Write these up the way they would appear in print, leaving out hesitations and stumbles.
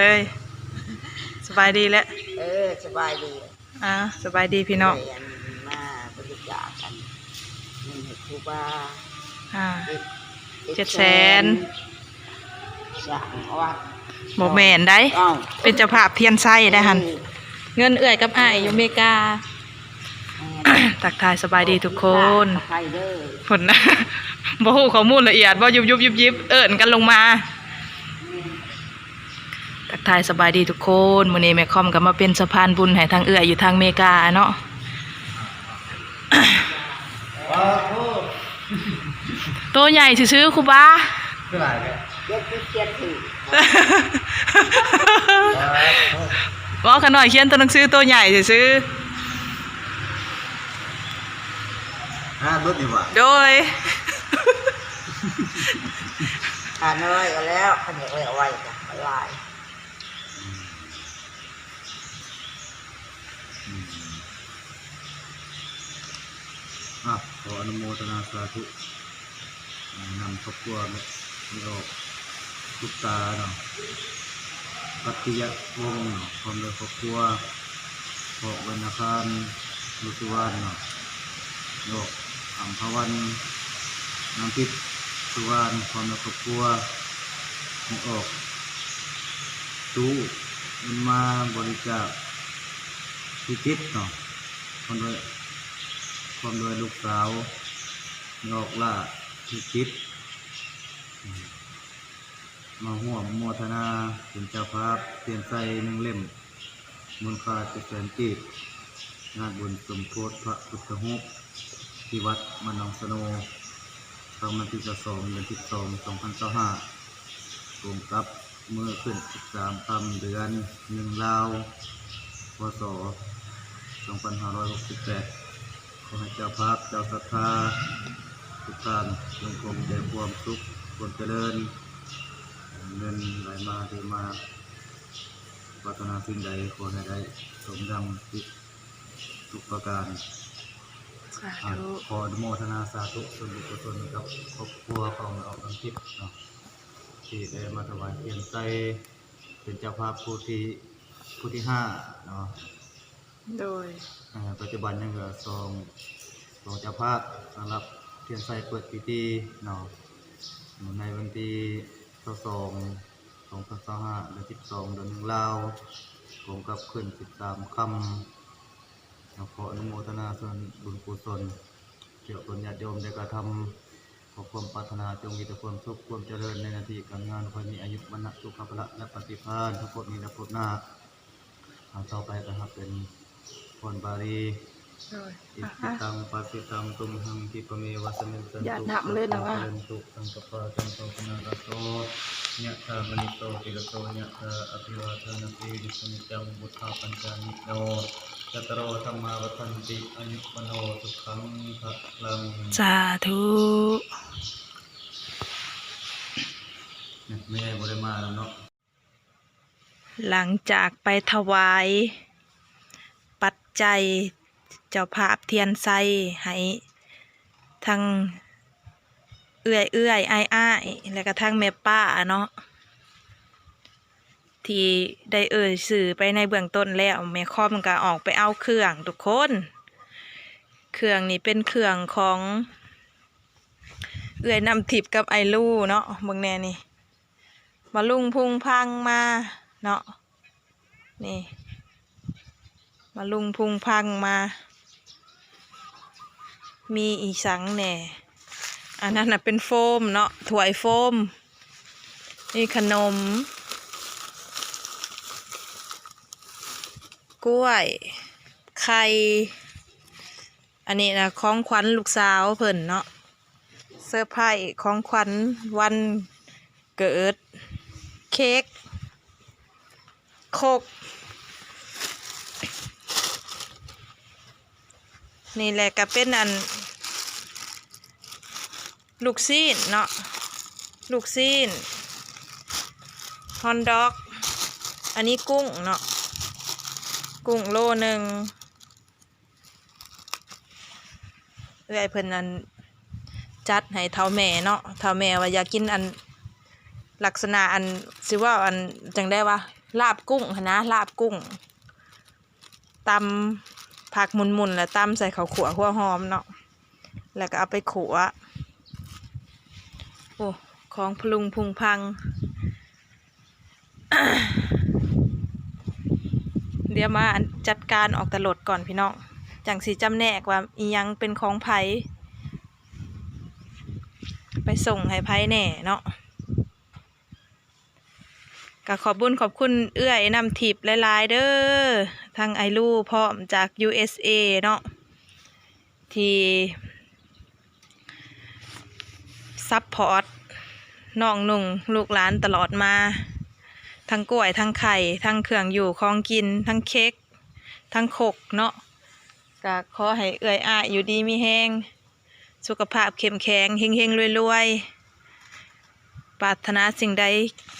เลยสบายดีแล้วสบายดีสบายดีพี่น้องมาบริจาคกันเงินให้ครูบา700,000สั่งวัดโมแมนได้เป็นเจ้าภาพเทียนไส้ได้หันเงินเอื่อยกับอ้ายอยู่อเมริกาตักทายสบายดีทุกคนผลนะบ่ฮู้ข้อมูลละเอียดบ่ยุบเอิ้นกันลงมาตักทายสบายดีทุกคนมื้อนี้แม่คอมก็มาเป็นสะพานบุญให้ทางเอื่อยอยู่ทางอเมริกาเนาะตัวใหญ่ซื้อครูบาเขียนถือบอกขน่อยเขียนตัวหนังสือตัวใหญ่ซื้อรถดีกว่าโดยน้อยก็แล้วขยันไว้จ้ะลายขออนุโมทนาสาธุนำครอบครัวไม่ออกลูกตาเนาะปัตติยวงศ์เนาะความโดยครอบครัวขอบรรณาคารลุสุวรรณเนาะโยกอัมพวันน้ำพิษสุวรรณความโดยครอบครัวไม่ออกตู้มันมาบริจาคพิจิตเนาะความโดยลูกสาวนอกล่าพิจิตมาห่วงโมทนาเป็นเจ้าภาพเตียนไส้1 เล่มมูลค่า700,000 กีบงานบุญสมโภชพระพุทธรูปที่วัดมะนองสโนทางวันที่2 เดือน 12 2025ตรงกับเมื่อขึ้น13 ค่ำเดือน1 ลาวพ.ศ. 2568ขอให้เจ้าภาพเจ้าศรัทธาทุกท่านจงคงใจความสุขความเจริญเงินไหลมาเทมาปรารถนาสิ่งใดขอให้ได้สมดังที่ทุกประการขออนุโมทนาสาธุส่วนบุญกุศลกับครอบครัวของเราทั้งทิพย์เนาะที่ได้มาถวายเทียนไส้เป็นเจ้าภาพผู้ที่5เนาะโดยปัจจุบันยังเหลือ2เจ้าภาพสำหรับเทียนไส้เปิดพิธีเนาะในวันที่22 2025 เดือน 12 เดือน 1 ลาวตรงกับขึ้น13 ค่ำขออนุโมทนาส่วนบุญกุศลเกี่ยวกับญาติโยมได้กระทำขอความปรารถนาจงมีแต่ความสุขความเจริญในหน้าที่การงานขอมีอายุวรรณะสุขภาพและปฏิภาณทั้งหมดนี้และพุทธนาต่อไปนะครับเป็นพรบาลีอิติตังปัสสิตังตุมหังทิปเมวัสมินสันตุตุสังกปะสังโฆปนารัตโตญะธามณิโตติระโตญะธาอภิวาทนาสีริสนิจังบุทธาปัญจานิโนจัตโรธรรมาวัฏันติอายุวโนสุขังภลังสาธุไม่ได้บริมาแล้วเนาะหลังจากไปถวายปัจจัยเจ้าภาพเทียนไส้ให้ทั้งเอื้อยอ้ายและก็ทั้งแม่ป้าเนาะที่ได้สื่อไปในเบื้องต้นแล้วแม่คอมก็ออกไปเอาเครื่องทุกคนเครื่องนี้เป็นเครื่องของเอื้อยนำทิพย์กับไอลู่เนาะเบิ่งแน่นี่มาลุงพุงพังมาเนาะนี่มาลุงพุงพังมามีอีสังแหน่อันนั้นน่ะเป็นโฟมเนาะถ้วยโฟมนี่ขนมกล้วยไข่อันนี้นะของขวัญลูกสาวเพิ่นเนาะเซอร์ไพรส์ของขวัญวันเกิดเค้กโคกนี่แหละก็เป็นอันลูกซีนเนาะลูกซีนฮอนด็อกอันนี้กุ้งเนาะกุ้งโลนึงเพิ่นอันจัดให้เฒ่าแม่เนาะเฒ่าแม่ว่าอยากกินอัน ลักษณะอันสิว่าอันจังได้ว่าลาบกุ้งหั้นนะลาบกุ้งตำผักมุนๆแล้วตำใส่ข้าวขั่วหัวหอมเนาะแล้วก็เอาไปขั่วโอ้ของพลุงพุงพัง เดี๋ยวมาจัดการออกตลดก่อนพี่น้องจังสีจำแนกว่าอียังเป็นของไผไปส่งให้ไผแน่เนาะก็ขอบบุญขอบคุณเอื้อยนำทิพย์หลายๆเด้อทางไอลูพร้อมจาก USA เนาะที่ซัพพอร์ตน้องนุ่งลูกหลานตลอดมาทั้งกล้วยทั้งไข่ทั้งเครื่องอยู่ของกินทั้งเค้กทั้งขกเนาะก็ขอให้เอื้อยอ้ายอยู่ดีมีแห้งสุขภาพเข้มแข็งเฮงๆรวยๆปรารถนาสิ่งใด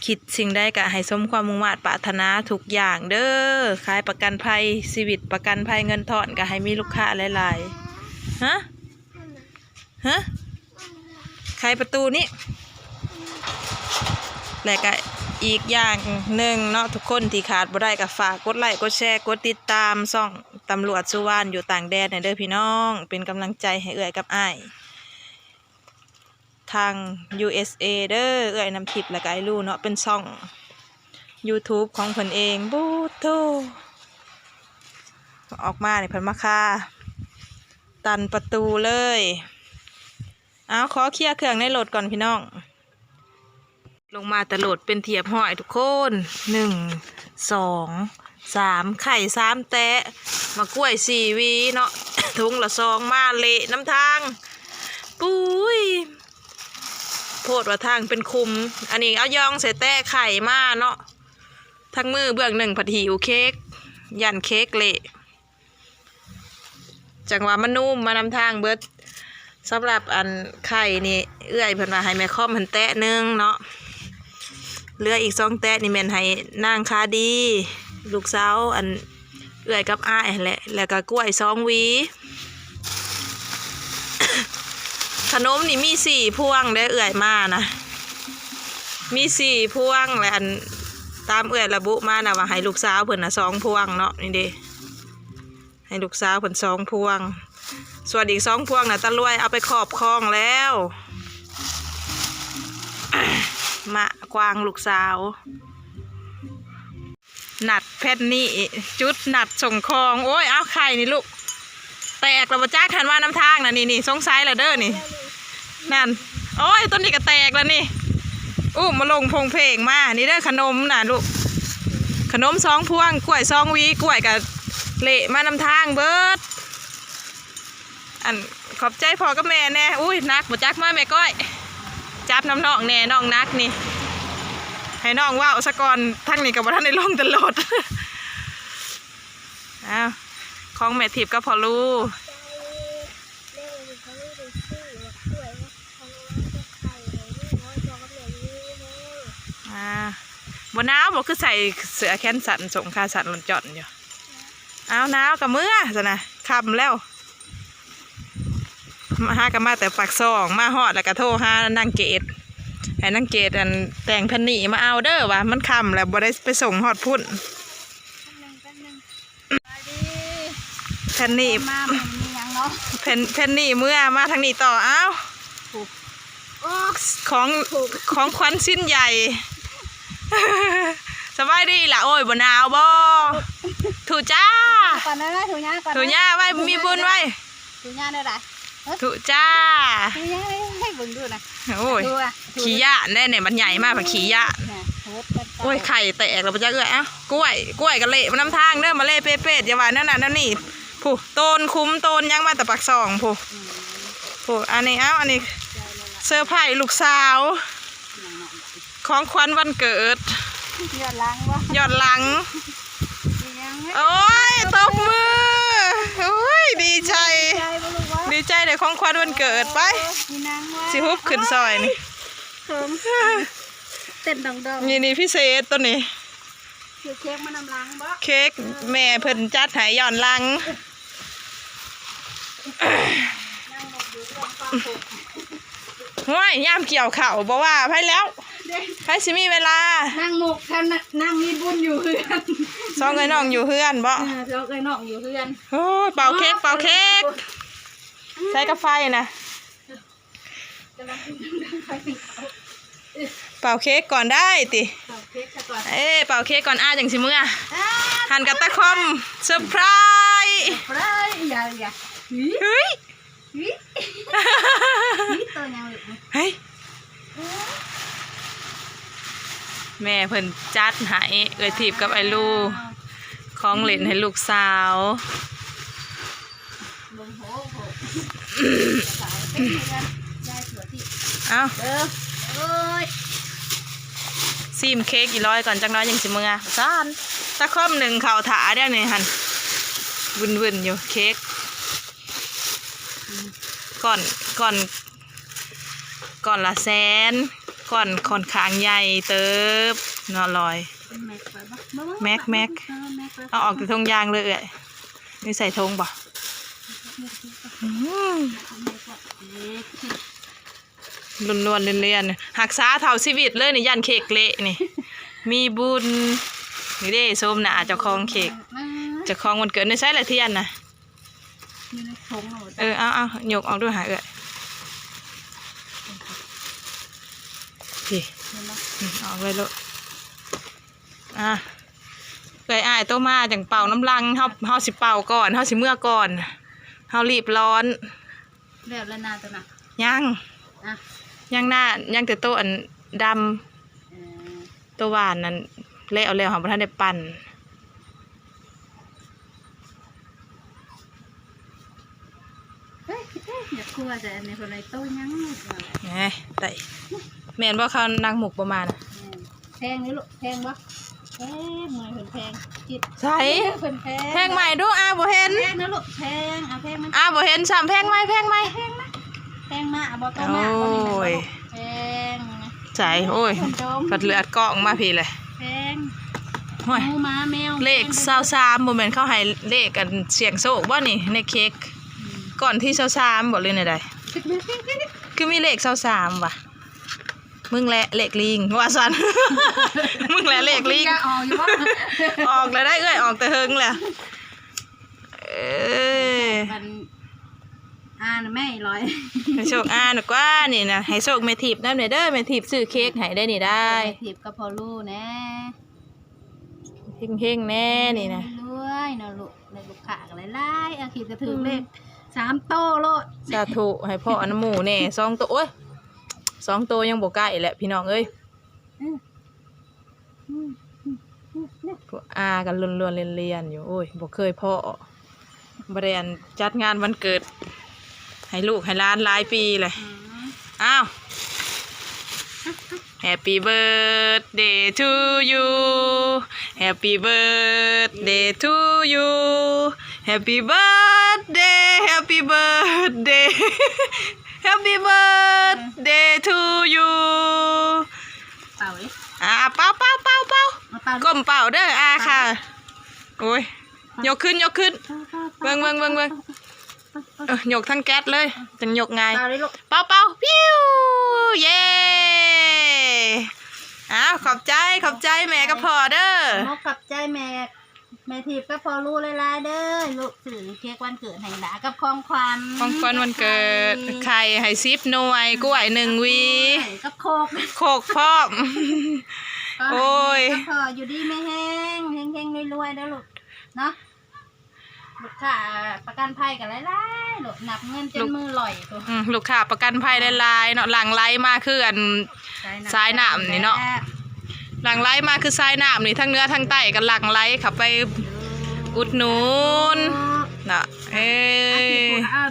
คิดสิ่งใดก็ให้สมความมุ่งมั่นปรารถนาทุกอย่างเด้อขายประกันภัยชีวิตประกันภัยเงินทอนก็ให้มีลูกค้าหลายๆฮะขายประตูนี้แล้วก็อีกอย่างหนึ่งเนาะทุกคนที่ขาดบ่ได้ก็ฝากกดไลค์กดแชร์กดติดตามช่องตำรวจสุวรรณอยู่ต่างแดนเด้อพี่น้องเป็นกำลังใจให้เอื้อยกับอ้ายทาง USA เด้อเอื้อยนำทิพย์และก็ไอ้ลูเนาะเป็นช่อง YouTube ของเพิ่นเองบูโตออกมาในเพิ่นมาค่าตันประตูเลยเอาขอเคลียร์เครื่องในรถก่อนพี่น้องลงมาแต่โหลดเป็นเทียบห้อยทุกคน1 2 3ไข่3แตะมากล้วย4วีเนาะ ถุงละ2มาเละน้ำทางปุ้ยโพดว่าทางเป็นคุมอันนี้เอายองใส่แตะไข่มาเนาะทั้งมือเบื้องหนึ่งผัดหิวเค้กยันเค้กเละจังหวะมันนุ่มมานำทางเบิดสำหรับอันไข่นี่เอื้อยเพิ่นว่าให้แม่ค่อมหันแตะนึงเนาะเหลืออีก2แตะนี่แม่นให้นางคาดีลูกสาวอันเอื้อยกับอ้ายแหละแล้วก็กล้วย2หวี ขนมนี่มี4พวงได้เอื้อยมานะมี4พวงและอันตามเอื้อยระบุมานะว่าให้ลูกสาวเพิ่นน่ะ2พวงเนาะนี่เด้ให้ลูกสาวเพิ่น2พวงส่วนอีก2พวงน่ะตะลวยเอาไปขอบคล้องแล้ว มากวางลูกสาวหนัดเพชรนี่จุดหนัดส่งคลองโอ้ยเอาไข่นี่ลูกแตกแล้วบ่จ้าคันว่าน้ำทางน่ะนี่สงสัยแล้วเด้อนี่นั่นโอ้ยต้นนี้ก็แตกแล้วนี่มาลงพงเพลงมานี่เด้อขนมน่ะลูกขนม2พวงกล้วย2หวีกล้วยกับเละมาน้ำทางเบิดอันขอบใจพ่อกับแม่แน่อุ้ยนักบ่จักมาแม่ก้อยจับน้ำน้องแน่น้องนักนี่ให้น้องว่าวสะก่อนทั้งนี้กับว่าท่านในลงตลอด อ้าวของแม่ทิพย์ก็พอรู้บนหนาวบอกคือใส่เสื้อแขนสั้นส่งคาสั้นหล่นจอดอยู่อ้าวหนาวกับเมื่อสินะคำแล้วมาหากันมาแต่ปากซองมาฮอดแล้วก็โทรหานางเกดให้นางเกดอันแต่งพันนี่มาเอาเด้อว่ามันคำแล้วบ่ได้ไปส่งฮอดพุ่นแผ่นนี่มาแผ่นนี่เมื่อมาทางนี้ต่ออ้าวของขวัญสิ้นใหญ่ สบายดีล่ะโอ้ยบ่หนาวบ่ถูจ้าก่อนนะถูญ่าไว้มีบุญไว้ถูญ่าได้ไรถูจ้าถูญ่าให้เบิ่งดูนะโอ้ยขี้ยะแน่เนี่ยมันใหญ่มากกว่าขี้ยะโอ้ยไข่แตกแล้วบ่จักเอ้ยเอ้ากล้วยกะเละมันน้ำทางเด้อมาเละเป๊ะๆอย่าว่านั่นน่ะนั่นนี่ผู้โตนคุ้มโตนยังมาแต่ปากซองผู้อันนี้อันนี้เซอร์ไพรส์ลูกสาวของขวัญวันเกิดยอดหลังโอ้ยตบมือโอ้ยดีใจในของขวัญวันเกิดไปสิฮุบขึ้นซอยนี่เต้นดองนี่พิเศษตัวนี้เค้กมานำลังบ่เค้กแม่เพิ่นจัดให้ย้อนหลังห้วยย่ามเกี่ยวเข่าบอกว่าไปแล้ว ใครสิมีเวลา นั่งหมกกันนั่งมีบุญอยู่เพื่อน สองไอ้น้องอยู่เฮือนบ่ เราเคยนอกอยู่เพื่อน โอ้ยเป่าเค้กใช้กาแฟนะเป่าเค้กก่อนได้ติ เป่าเค้กก่อน เป่าเค้กก่อนจังสิมื้อหันกับตะคอมเซอร์ไพรส์ ไรอย่าเฮ้ย ตัวยังหลุด เฮ้ยแม่เพิ่นจัดให้เอ้ยถีบกับไอ้ลูกของเล่นให้ลูกสาว ลงโหยายสวยที่ เอ้า เอ้ย ซีมเค้กอีร้อยก่อนจังน้อยยังสิมึงซานตะคอมหนึ่งเข่าถาได้นี่หันวุ่นอยู่เค้กก่อนละแสนก่อนค่อนข้างใหญ่เติบนอลอยแม็กเอาออกจากทงยางเลยนี่ใส่ทงบ่ล้วนๆเลียนๆหักษาเท่าชีวิตเลยนี่ยันเค้กเละนี่มีบุญนี่เด้ส้มหนาเจ้าของเค้กเจ้าของวันเกิดในใช้ละเทียนนะเอาหยกออกด้วยหาพี่ออกเลยลูกอ้ายโตมาจังเป่าน้ำลังเฮาสิเป่าก่อนเฮาสิเมื่อก่อนเฮารีบร้อนแบบละนาตัวน่ะยังหน้ายังแต่โตอันดำตัวหวานนั่นเละเอาแล้วของพระท่านได้ปั่นอย่ากลัวแต่ในคนไรโตยังแต่แม่นว่าเขานางหมกประมาณแพงนี่ลูกแพงวะแพงเหมือนแพงจิตใช่แพงใหม่ดูบ่เห็นแพงนะลูกแพงแพงมันบ่เห็นสามแพงไหมแพงมากบ่ต้องมากแพงใจโอ้ยกัดเลือดกองมาพี่เลยแพงม้าแมวเลข23โมเมนต์เขาให้เลขกันเสียงโชคบ่นี่ในเค้กก่อนที่23บอกเลยในใดคือมีเลข23ว่ะมึงแหละเลขลิงว่าสันมึงแหละเลขลิงออกแล้วได้ออกแต่เฮงแหละแม่ร้อยให้โชคหนูกว่านี่นะให้โชคเมทีบนั่นเด้อเมทีบซื้อเค้กให้ได้นี่ได้เมทีบก็พอรู้แน่เฮงแน่นี่นะด้วยนะลูกในลูกขากันไล่ขีดกระถือเลข3 โตโลดสาธุให้พ่ออนุโมแน่2 โตโอ้ย2 โตยังบ่ใกล้แหละพี่น้องเอ้ยกันล้วนๆเรียนอยู่โอ้ยบ่เคยพ่อบริเวณจัดงานวันเกิดให้ลูกให้หลานหลายปีเลยHappy birthday to you Happy birthday to you Happy birthday Happy birthday Happy birthday to you เป่าดิเป่าก้มเป่าเด้อค่ะโอ้ยยกขึ้นเบิ่งยกทั้งแก๊สเลยจังยกไงเป่าปิ้วเย้ขอบใจแม่กับพ่อเด้อขอบใจแม่ทิพย์ก็พอรู้หลายๆเด้อลูกสื่อเค้กวันเกิดให้หลากับของขวัญวันเกิดไข่ให้10 หน่วยกล้วย1 หวีกับโคกพร้อมโอ้ยพออยู่ดีไม่แห้งรวยๆเด้อลูกเนาะลูกค้าประกันภัยกันหลายๆลูกนับเงินจนมือลอยตัวลูกค้าประกันภัยหลายๆเนาะหลังไล่มาคืออันสายน้ำนี่เนาะหลังไล่มาคือสายน้ำนี่ทั้งเนื้อทั้งไตกันหลังไล่ขับไปอุดหนุนนะ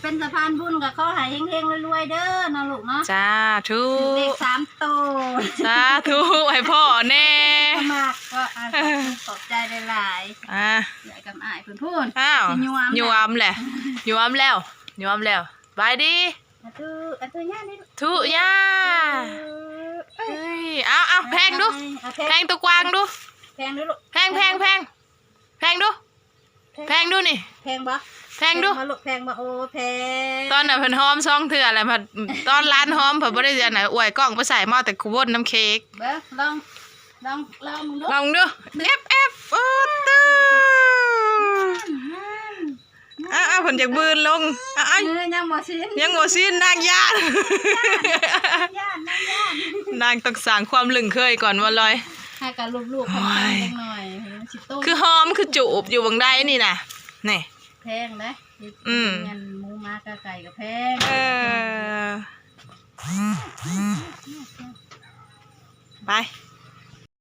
เป็นสะพานบุญกับเขาหายเฮงๆรวยๆเด้อนะลูกเนาะจ้าทุกเลข3 โตสาธุให้พ่อแน่มากก็ขอบใจหลายๆใหญ่กับอ้ายเพิ่นพูดยวมแหละยวมแล้วบายดีทุย่าเอาแพงดูแพงตัวกวางดูแพงดูลูกแพงดูแพ แพงดูนี่ แพงบ่ แพงดู มาลูกแพงบ่โอ้แพง ตอนน่ะเพิ่นหอมซองเทื่ออะไรพัดตอนร้านหอมเพิ่นบ่ได้อันน่ะอวยกล้องไปใส่หม้อแต่คุวนน้ำเค้ก เบ้อลองมึงดู ลองดูเอฟโอ้ตื้อเพิ่นอยากบืนลงอ้าย ยังบ่ชิน ยังบ่สิ้นนางย่าน ย่าน นางต้องสร้างความลึงเคยก่อนว่าลอย ให้กับลูกๆพันๆจังหน่อยสิโต คือหอมคือจูบอยู่บังใดนี่น่ะนี่ แพงนะ อืม เงินหมูม้ากะไก่ก็แพง ไป